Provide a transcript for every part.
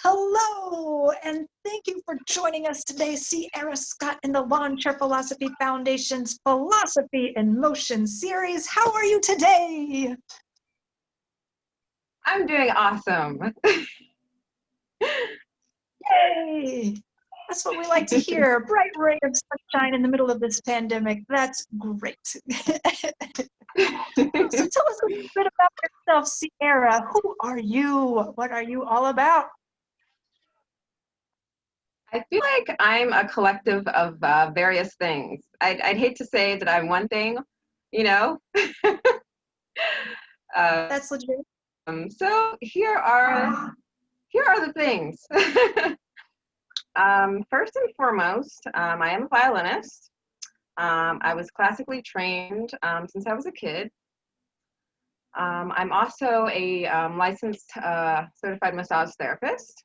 Hello, and thank you for joining us today, Sierra Scott in the Lawn Chair Philosophy Foundation's Philosophy in Motion series. How are you today? I'm doing awesome. Yay! That's what we like to hear. A bright ray of sunshine in the middle of this pandemic. That's great. So tell us a little bit about yourself, Sierra. Who are you? What are you all about? I feel like I'm a collective of various things. I'd hate to say that I'm one thing, you know. That's legit. So here are the things. First and foremost, I am a violinist. I was classically trained since I was a kid. I'm also a licensed certified massage therapist.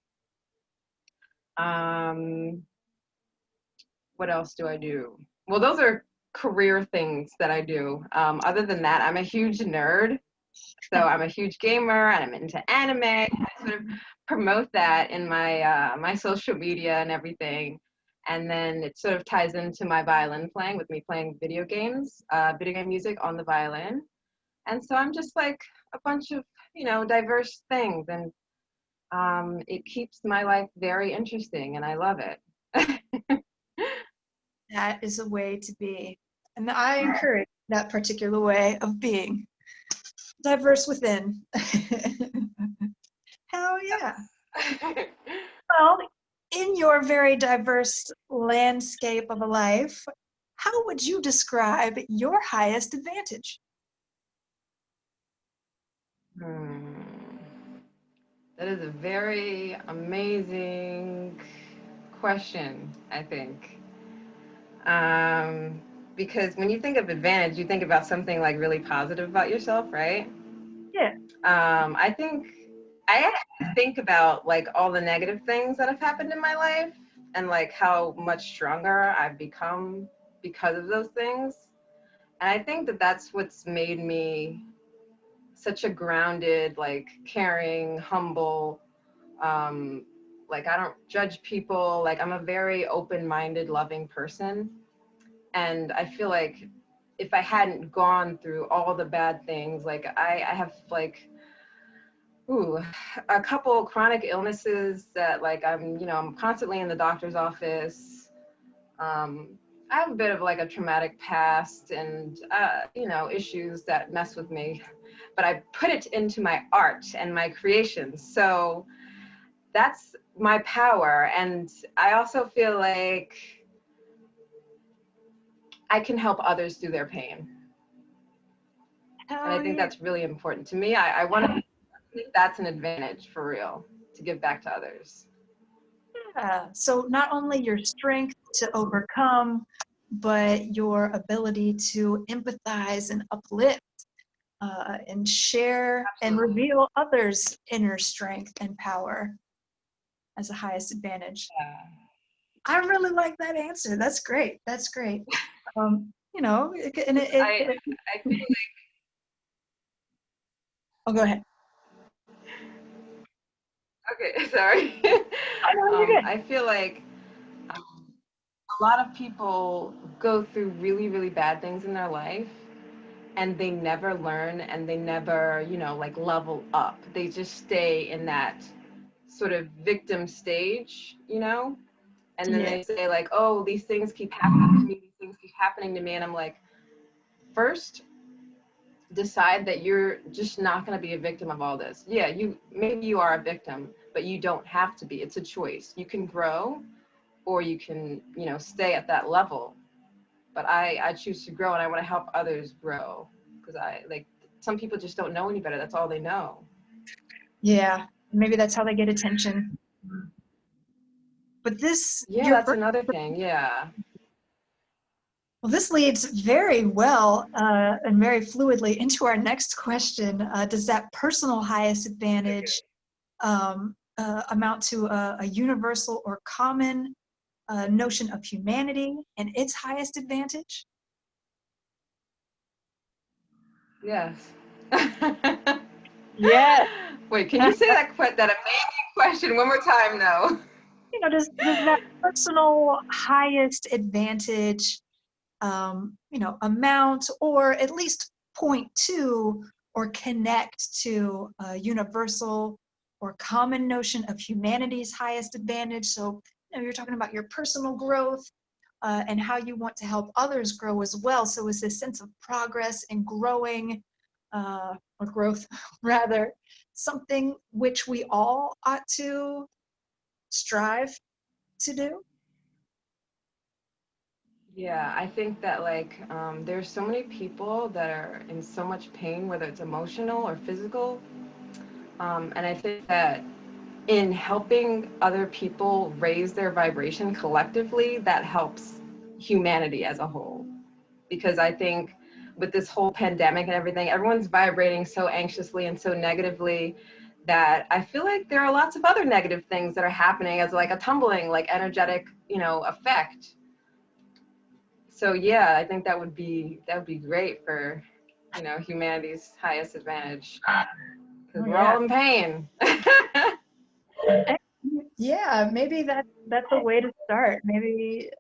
What else do I do? Well, those are career things that I do. Other than that, I'm a huge nerd. So I'm a huge gamer and I'm into anime. I sort of promote that in my my social media and everything. And then it sort of ties into my violin playing with me playing video games, video game music on the violin. And so I'm just like a bunch of, diverse things. And it keeps my life very interesting and I love it. That is a way to be. And I encourage that particular way of being. Diverse within. Hell yeah. Well, in your very diverse landscape of a life, how would you describe your highest advantage? That is a very amazing question, I think. Because when you think of advantage, you think about something like really positive about yourself, right? Yeah. I think I actually think about like all the negative things that have happened in my life and like how much stronger I've become because of those things. And I think that that's what's made me such a grounded, like caring, humble, like I don't judge people. Like I'm a very open-minded, loving person. And I feel like if I hadn't gone through all the bad things, like I have like, a couple chronic illnesses that like I'm constantly in the doctor's office. I have a bit of like a traumatic past and, issues that mess with me, but I put it into my art and my creations. So that's my power. And I also feel like I can help others through their pain. And I think that's really important to me. I want to think that's an advantage for real, to give back to others. Yeah. So not only your strength to overcome, but your ability to empathize and uplift and share and reveal others' inner strength and power as the highest advantage. Yeah. I really like that answer. That's great. That's great. I feel like oh, go ahead. Okay, sorry. I know you're good. I feel like a lot of people go through really, really bad things in their life and they never learn and they never, like level up. They just stay in that sort of victim stage, and then they say like, oh, these things keep happening to me, these things keep happening to me. And I'm like, first, decide that you're just not going to be a victim of all this. Yeah, maybe you are a victim, but you don't have to be. It's a choice. You can grow or you can, stay at that level. But I choose to grow and I want to help others grow because some people just don't know any better. That's all they know. Yeah, maybe that's how they get attention. But that's another thing. Yeah. Well, this leads very well and very fluidly into our next question. Does that personal highest advantage amount to a universal or common notion of humanity and its highest advantage? Yes. Yeah. Wait, can you say that amazing question one more time, though. Does that personal highest advantage, amount or at least point to or connect to a universal or common notion of humanity's highest advantage? So, you're talking about your personal growth and how you want to help others grow as well. So, is this sense of progress and growing, or growth rather, something which we all ought to strive to do? Yeah, I think that there's so many people that are in so much pain, whether it's emotional or physical. And I think that in helping other people raise their vibration collectively, that helps humanity as a whole. Because I think with this whole pandemic and everything, everyone's vibrating so anxiously and so negatively that I feel like there are lots of other negative things that are happening as like a tumbling, like energetic, effect. So yeah, I think that would be great for, humanity's highest advantage because Oh, we're yeah. all in pain. Yeah, maybe that's a way to start. Maybe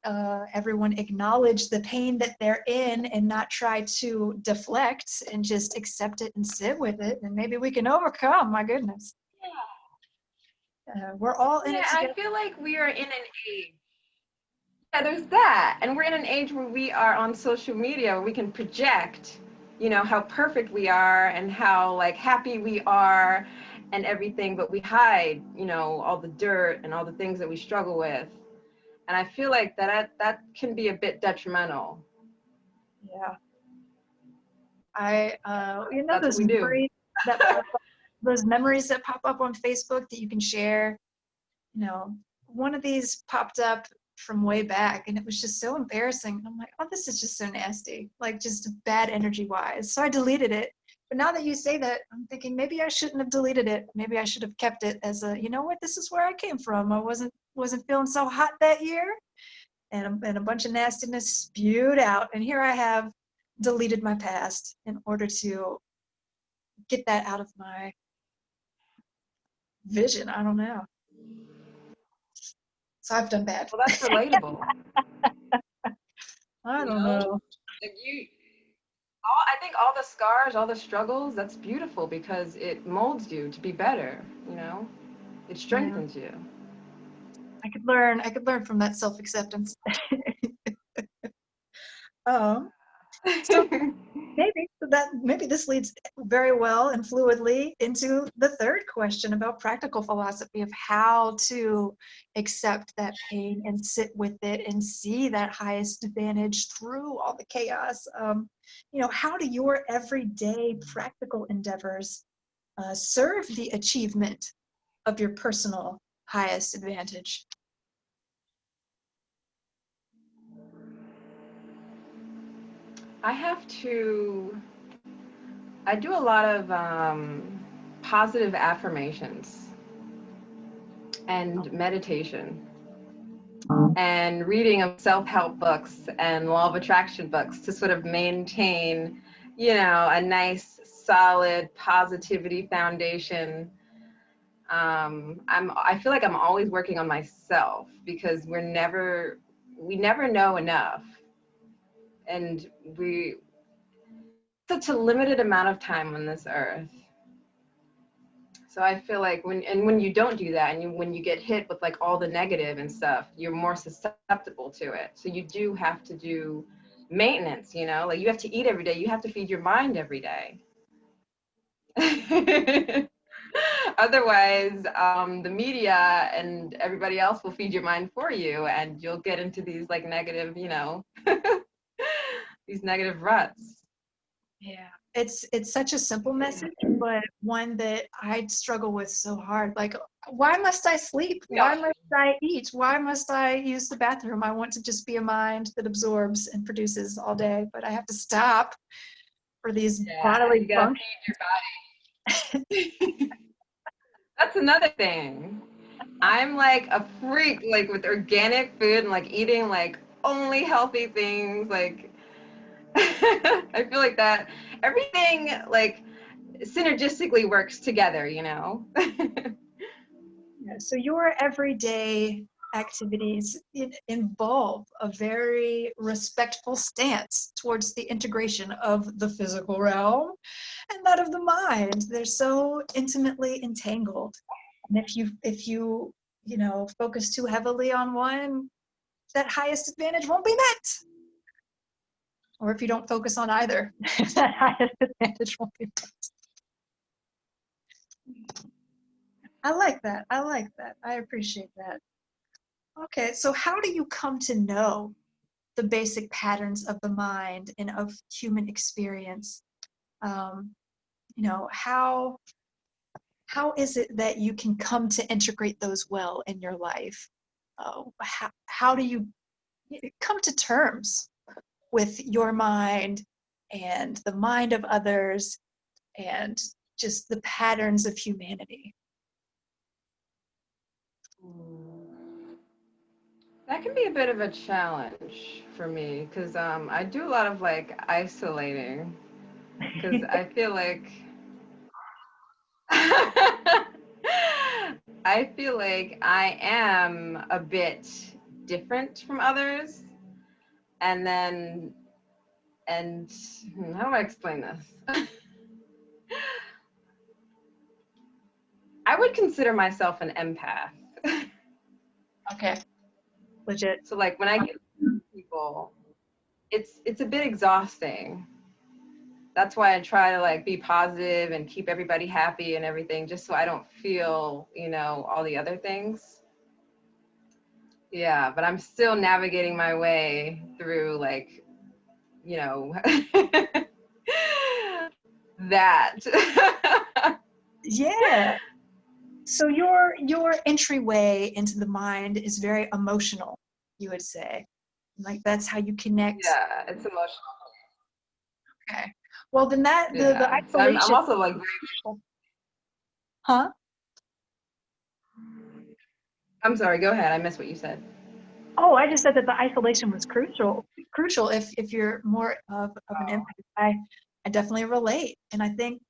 everyone acknowledge the pain that they're in and not try to deflect and just accept it and sit with it. And maybe we can overcome. My goodness, we're all in Yeah, it I together. feel like we are in an age. Yeah, there's that. And we're in an age where we are on social media where we can project, how perfect we are and how like happy we are and everything, but we hide, all the dirt and all the things that we struggle with. And I feel like that can be a bit detrimental. Yeah, I That's what those we do. memories that pop up, those memories that pop up on Facebook that you can share. One of these popped up from way back and it was just so embarrassing. I'm like, oh, this is just so nasty, like just bad energy wise. So I deleted it. But now that you say that, I'm thinking maybe I shouldn't have deleted it. Maybe I should have kept it as a, this is where I came from. I wasn't feeling so hot that year, and a bunch of nastiness spewed out. And here I have deleted my past in order to get that out of my vision. I don't know. So I've done bad. Well, that's relatable, I you don't know? know. Like I think all the scars, all the struggles, that's beautiful because it molds you to be better, It Yeah. strengthens you. I could learn from that self-acceptance. um so maybe this leads very well and fluidly into the third question about practical philosophy of how to accept that pain and sit with it and see that highest advantage through all the chaos. How do your everyday practical endeavors serve the achievement of your personal highest advantage? I have to, I do a lot of positive affirmations and meditation and reading of self-help books and law of attraction books to sort of maintain, a nice, solid positivity foundation. I feel like I'm always working on myself because we never know enough. And we such a limited amount of time on this earth. So I feel like when you don't do that and when you get hit with like all the negative and stuff, you're more susceptible to it. So you do have to do maintenance, like you have to eat every day. You have to feed your mind every day. Otherwise, the media and everybody else will feed your mind for you and you'll get into these like negative, these negative ruts. Yeah, it's such a simple message, but one that I struggle with so hard. Like, why must I sleep? We all Why must I eat? Why must I use the bathroom? I want to just be a mind that absorbs and produces all day, but I have to stop for these Yeah, bodily you gotta functions. feed your body. That's another thing. I'm like a freak, like with organic food and like eating like only healthy things. Like I feel like that everything like synergistically works together. Yeah, so your everyday activities involve a very respectful stance towards the integration of the physical realm and that of the mind. They're so intimately entangled. And if you focus too heavily on one, that highest advantage won't be met. Or if you don't focus on either, that highest advantage won't be met. I like that. I like that. I appreciate that. Okay, so how do you come to know the basic patterns of the mind and of human experience? Um, how is it that you can come to integrate those well in your life? How do you come to terms with your mind and the mind of others and just the patterns of humanity? That can be a bit of a challenge for me because I do a lot of like isolating because I feel like I feel like I am a bit different from others. And then, and how do I explain this? I would consider myself an empath. Okay, legit. So like when I get people, it's a bit exhausting. That's why I try to like be positive and keep everybody happy and everything, just so I don't feel, all the other things. Yeah, but I'm still navigating my way through like, you know, that. Yeah. So your entryway into the mind is very emotional, you would say. Like that's how you connect. Yeah, it's emotional. Okay. Well, then the Yeah. So I'm isolation, also like, huh? I'm sorry, go ahead. I missed what you said. Oh, I just said that the isolation was crucial if you're more of an Oh. empath. I definitely relate, and I think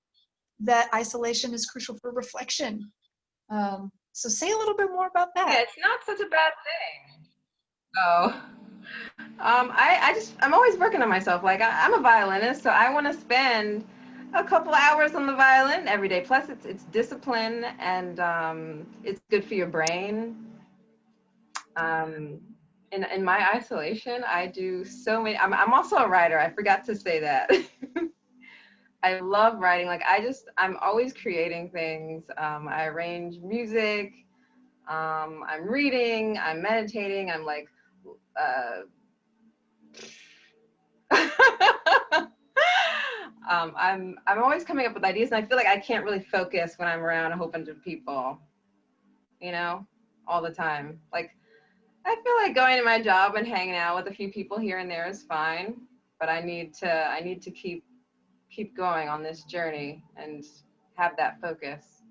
that isolation is crucial for reflection. So say a little bit more about Yeah, that. it's not such a bad thing. Oh. I'm always working on myself. Like I'm a violinist, so I want to spend a couple hours on the violin every day. Plus, it's discipline and it's good for your brain. Um, in my isolation, I do so many. I'm also a writer. I forgot to say that. I love writing. Like I'm always creating things. I arrange music. I'm reading. I'm meditating. I'm like. I'm always coming up with ideas, and I feel like I can't really focus when I'm around a whole bunch of people, you know, all the time. Like I feel like going to my job and hanging out with a few people here and there is fine, but I need to keep going on this journey and have that focus.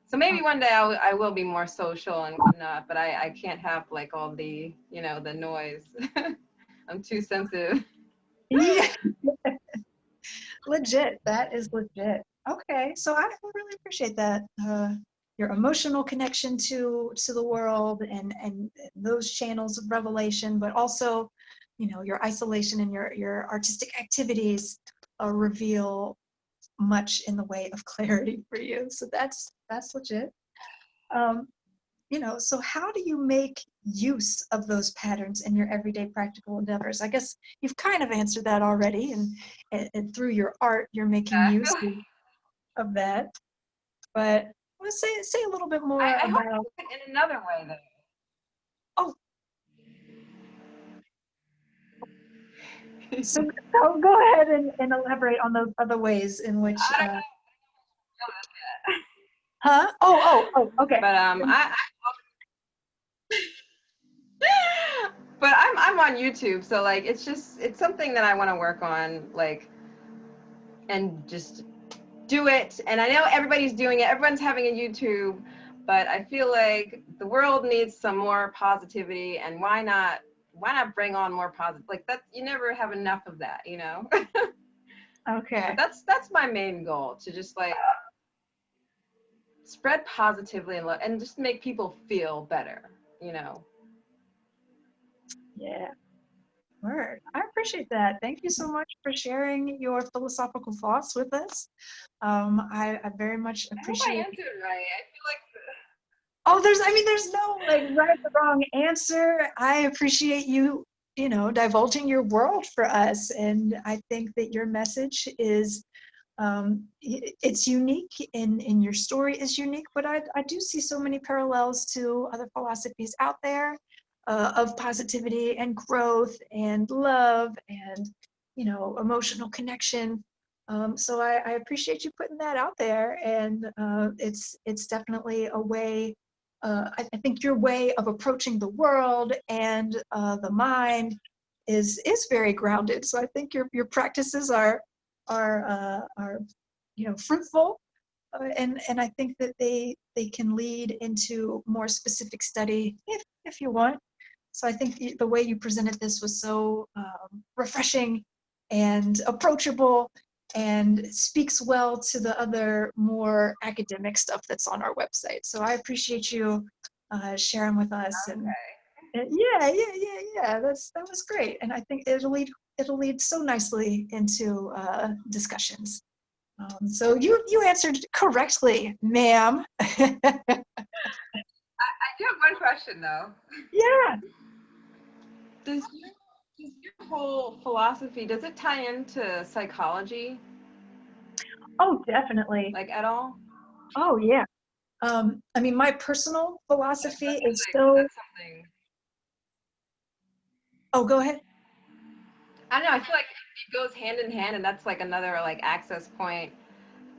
So maybe one day I will be more social and whatnot, but I can't have like all the, the noise. I'm too sensitive. Yeah, legit. That is legit. Okay, so I really appreciate that. Your emotional connection to the world and those channels of revelation, but also, your isolation and your artistic activities reveal much in the way of clarity for you. So that's legit. Um, so how do you make use of those patterns in your everyday practical endeavors? I guess you've kind of answered that already, and through your art, you're making I use feel of that. But let's say a little bit more I hope about. in another way though. Oh, so go ahead and elaborate on those other ways in which. I don't Huh? Oh. Okay. but but I'm on YouTube, so like it's something that I want to work on, like, and just do it. And I know everybody's doing it, everyone's having a YouTube, but I feel like the world needs some more positivity, and why not bring on more positive, like that, you never have enough of that, But Okay. that's my main goal, to just like spread positively and love, and just make people feel better, you know. Yeah. Word. I appreciate that. Thank you so much for sharing your philosophical thoughts with us. I very much I hope I appreciate. answered it right. I feel like Oh, there's no like right or wrong answer. I appreciate you, divulging your world for us, and I think that your message is, it's unique, in your story is unique, but I do see so many parallels to other philosophies out there, of positivity and growth and love and, emotional connection. So I appreciate you putting that out there, and it's definitely a way. I think your way of approaching the world and the mind is very grounded. So I think your practices are fruitful, and I think that they can lead into more specific study if you want. So I think the way you presented this was so refreshing and approachable, and speaks well to the other more academic stuff that's on our website. So I appreciate you sharing with us. And yeah. That was great, and I think it'll lead so nicely into discussions. So you answered correctly, ma'am. I do have one question though. Yeah. Does your whole philosophy, does it tie into psychology, Oh, definitely. like at all? Oh, yeah. I mean, my personal philosophy is so. That's something. Oh, go ahead. I don't know. I feel like it goes hand in hand, and that's like another like access point.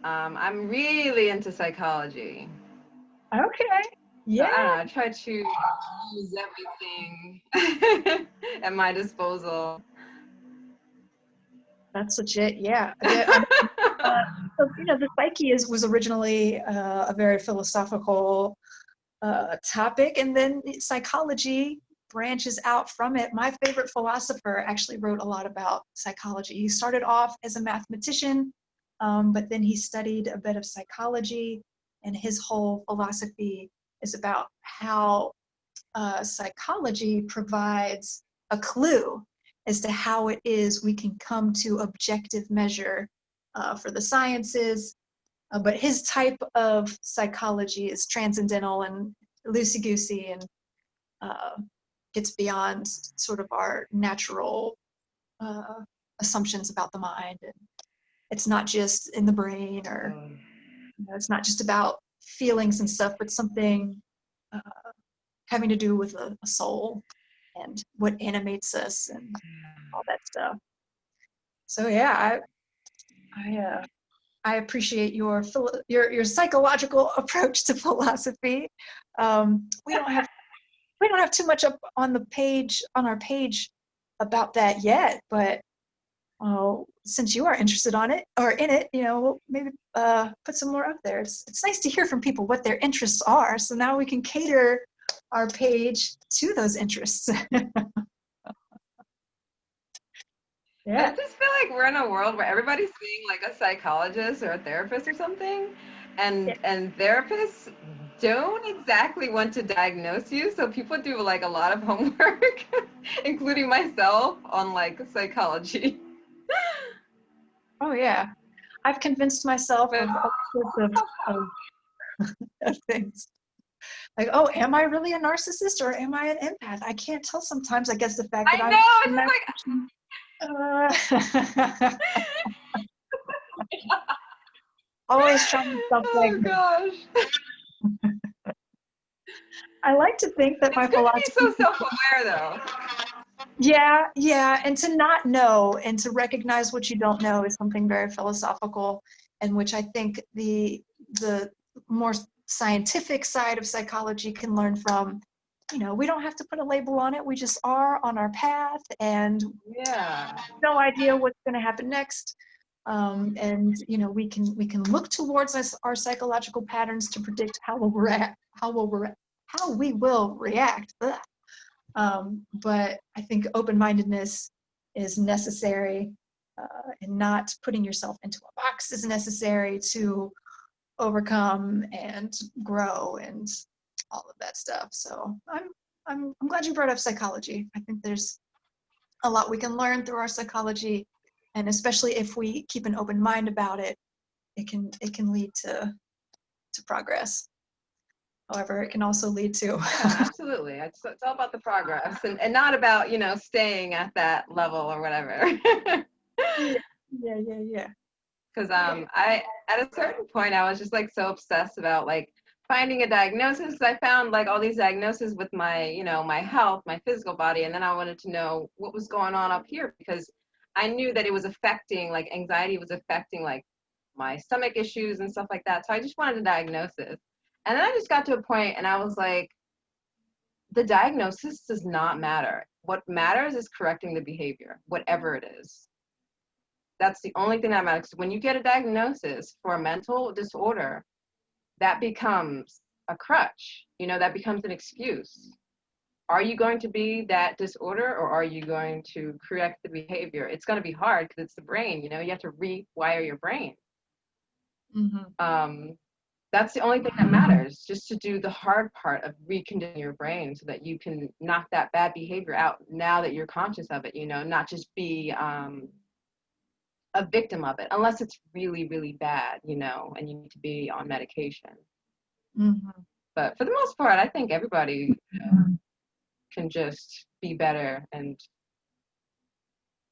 I'm really into psychology, Okay. so Yeah, I don't know. I try to use everything at my disposal. that's legit. Yeah. I mean, so, the psyche was originally a very philosophical topic, and then psychology branches out from it. My favorite philosopher actually wrote a lot about psychology. He started off as a mathematician, but then he studied a bit of psychology, and his whole philosophy is about how psychology provides a clue as to how it is we can come to objective measure for the sciences. But his type of psychology is transcendental and loosey-goosey, and uh, gets beyond sort of our natural uh, assumptions about the mind. And it's not just in the brain, or it's not just about feelings and stuff, but something uh, having to do with a soul and what animates us and all that stuff. So yeah, I appreciate your psychological approach to philosophy. We don't have too much up on our page about that yet, but since you are interested on it or in it, we'll maybe put some more up there. It's nice to hear from people what their interests are, so now we can cater our page to those interests. I Yeah. just feel like we're in a world where everybody's seeing like a psychologist or a therapist or something, and therapists don't exactly want to diagnose you, so people do like a lot of homework, including myself, on like psychology. Oh yeah. I've convinced myself But of all sorts of things. Like, oh, am I really a narcissist or am I an empath? I can't tell sometimes. I guess the fact that I I'm know always trying to oh self-diagnose. gosh, I like to think that it's my good to be philosophy. so self-aware though. Yeah, and to not know and to recognize what you don't know is something very philosophical, and which I think the more scientific side of psychology can learn from. We don't have to put a label on it. We just are on our path, and Yeah. no idea what's going to happen next. And we can look towards our psychological patterns to predict how we will react. Ugh. But I think open-mindedness is necessary, and not putting yourself into a box is necessary to overcome and grow and all of that stuff. So I'm glad you brought up psychology. I think there's a lot we can learn through our psychology, and especially if we keep an open mind about it, it can lead to progress. However, it can also lead to Yeah, absolutely. It's all about the progress and not about, staying at that level or whatever. yeah. Because I at a certain point I was just like so obsessed about like finding a diagnosis. I found like all these diagnoses with my my health, my physical body, and then I wanted to know what was going on up here because I knew that it was affecting, like anxiety was affecting like my stomach issues and stuff like that. So I just wanted a diagnosis, and then I just got to a point and I was like, the diagnosis does not matter. What matters is correcting the behavior, whatever it is. That's the only thing that matters. When you get a diagnosis for a mental disorder, that becomes a crutch. That becomes an excuse. Are you going to be that disorder, or are you going to correct the behavior? It's going to be hard because it's the brain. You have to rewire your brain. Mm-hmm. That's the only thing that matters, just to do the hard part of reconditioning your brain so that you can knock that bad behavior out now that you're conscious of it, not just be a victim of it, unless it's really, really bad, and you need to be on medication. Mm-hmm. But for the most part, I think everybody can just be better, and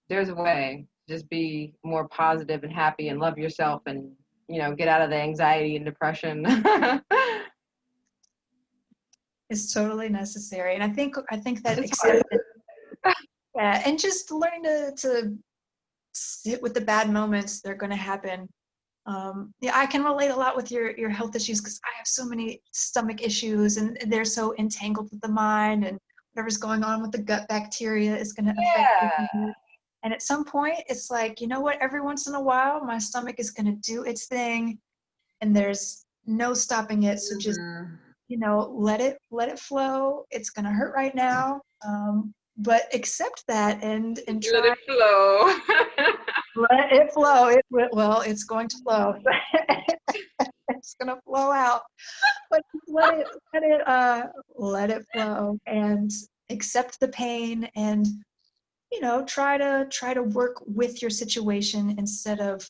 there's a way. Just be more positive and happy and love yourself and, get out of the anxiety and depression. It's totally necessary. And I think that It's hard. acceptance, yeah, and just learning to sit with the bad moments, they're going to happen. Yeah, I can relate a lot with your health issues because I have so many stomach issues, and they're so entangled with the mind, and whatever's going on with the gut bacteria is going to affect Yeah. you. And at some point, it's like, you know what? Every once in a while, my stomach is going to do its thing, and there's no stopping it. So just let it flow. It's going to hurt right now, but accept that and Let try. it flow. Let it flow. Well, it's going to flow. It's going to flow out, but let it flow and accept the pain, and try to work with your situation instead of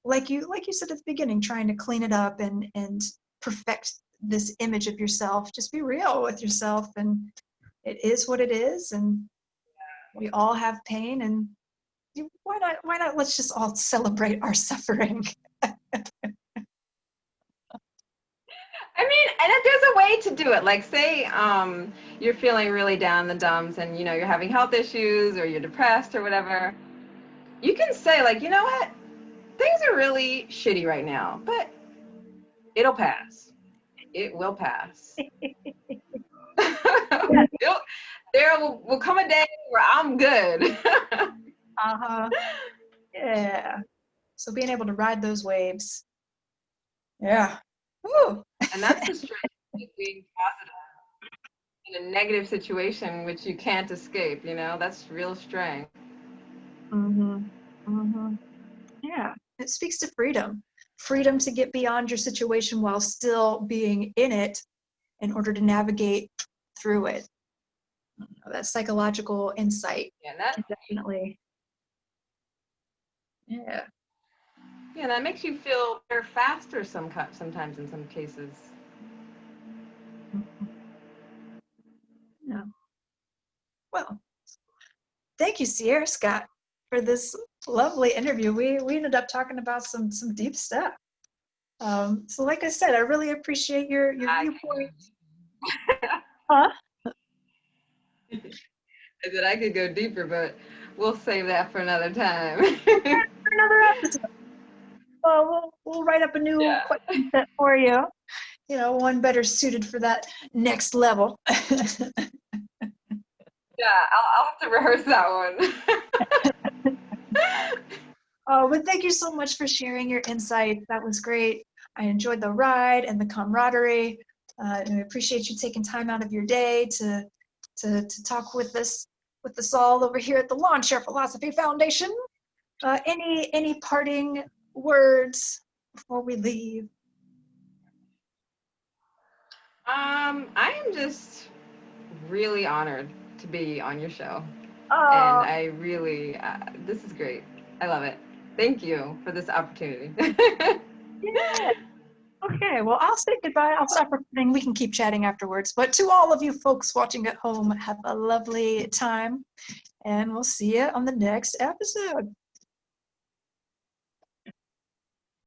like you said at the beginning, trying to clean it up and perfect this image of yourself. Just be real with yourself, and it is what it is, and we all have pain, and why not let's just all celebrate our suffering. I mean, and if there's a way to do it, like say you're feeling really down in the dumps and you're having health issues or you're depressed or whatever, you can say like, you know what, things are really shitty right now, but it'll pass. It will pass. There will come a day where I'm good. Uh-huh. Yeah. So being able to ride those waves. Yeah. Woo. And that's the strength of being positive in a negative situation, which you can't escape. That's real strength. Mm-hmm. Mm-hmm. Yeah. It speaks to freedom. Freedom to get beyond your situation while still being in it in order to navigate through it. That psychological insight can definitely. Yeah. Yeah, that makes you feel better faster sometimes in some cases. Yeah. Well, thank you, Sierra Scott, for this lovely interview. We ended up talking about some deep stuff. So like I said, I really appreciate your viewpoint. Huh? I said I could go deeper, but we'll save that for another time. For another episode. We'll write up a new question set for you. One better suited for that next level. Yeah, I'll have to rehearse that one. But thank you so much for sharing your insights. That was great. I enjoyed the ride and the camaraderie. And I appreciate you taking time out of your day to talk with us all over here at the Lawn Chair Philosophy Foundation. Any parting words before we leave? I am just really honored to be on your show. And Oh, I really, this is great. I love it. Thank you for this opportunity. yeah. Okay, well, I'll say goodbye. I'll stop recording. We can keep chatting afterwards. But to all of you folks watching at home, have a lovely time, and we'll see you on the next episode.